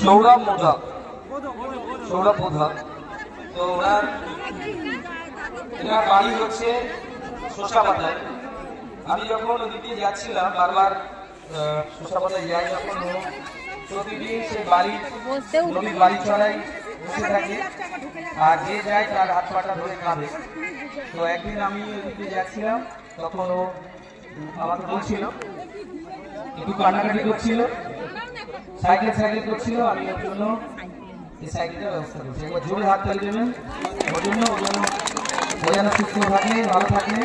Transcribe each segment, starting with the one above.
সৌরভ মোদক, সৌরভ মোদক। তো ওনার বাড়ি হচ্ছে শোষাপাতায়। আমি যখন ওদিক দিয়ে যাচ্ছিলাম বারবার শোষাপাতায় যাই, যখন প্রতিদিন সেই নদীর বাড়ি ছড়াই বসে থাকে, আর যে যায় তার হাত পাটা ধরে কাঁদে। তো একদিন আমি ওদিক দিয়ে যাচ্ছিলাম, তখন ও আমাকে বলছিল, একটু কান্নাকাটি করছিল, সাইকেল করছিল। আমি ওর জন্য এই সাইকেলটার ব্যবস্থা করছি। একবার জোরে হাত তালি দেবেন ওর জন্য, ও যেন সুস্থ থাকে, ভালো থাকে।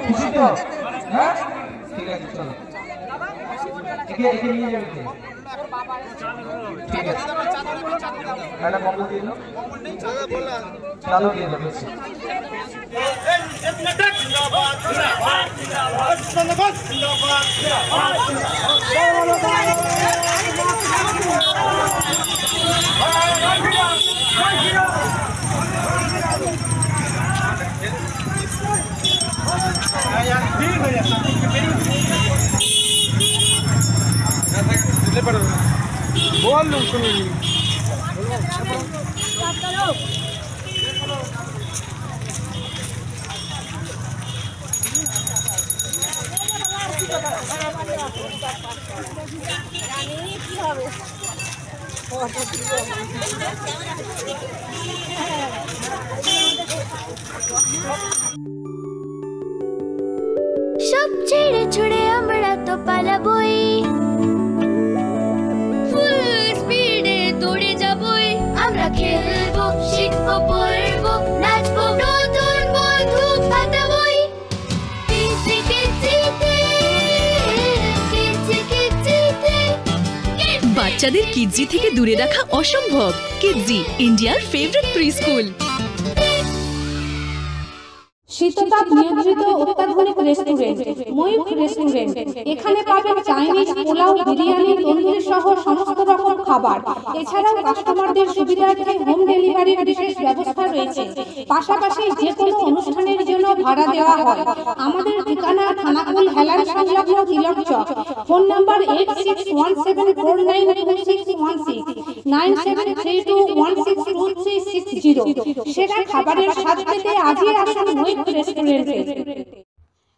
খুশি তো? হ্যাঁ, ঠিক আছে, চলো একে নিয়ে যাবে। ঠিক আছে, একটা কম্বল দিয়ে দাও, চালু দিয়ে দেবে। बोल लूँ सुन সব ছেড়ে ছুড়ে আমরা তো পালাবই, ফুল স্পিডে দৌড়ে যাবই। আমরা খেলবো, শিখবো, পড়বো, নাচবো, নতুন বন্ধু পাতাবই। বাচ্চাদের কিডজি থেকে দূরে রাখা অসম্ভব। কিডজি, ইন্ডিয়ার ফেভারিট প্রি স্কুল। শীততাপ নিয়ন্ত্রিত অত্যাধুনিক রেস্টুরেন্ট ময়ূখ রেস্টুরেন্ট। এখানে পাবেন চাইনিজ, পোলাও, বিরিয়ানি, তন্দুরি সহ সমস্ত রকম খাবার। এছাড়াও কাস্টমারদের সুবিধার্থে হোম ডেলিভারির বিশেষ ব্যবস্থা রয়েছে। পাশাপাশি যে কোনো অনুষ্ঠানের জন্য ভাড়া দেওয়া হয়। আমাদের ঠিকানা থানাকুল হেলান সংলগ্ন তিলক চক। Phone number 8617492616 9732162360। সেরা খাবারের স্বাদ পেতে আজই আসুন ময়ূখ রেস্টুরেন্টে।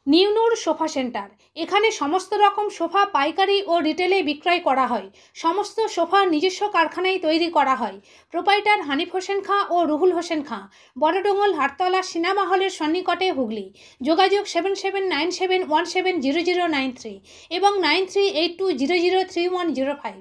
নিউনুর সোফা সেন্টার। এখানে সমস্ত রকম সোফা পাইকারি ও রিটেলে বিক্রয় করা হয়। সমস্ত সোফা নিজস্ব কারখানায় তৈরি করা হয়। প্রোপাইটার হানিফ হোসেন খাঁ ও রুহুল হোসেন খাঁ, বড়ডোঙ্গল হাটতলা সিনেমা হলের সন্নিকটে, হুগলি। যোগাযোগ 7797170093 এবং 9382003105।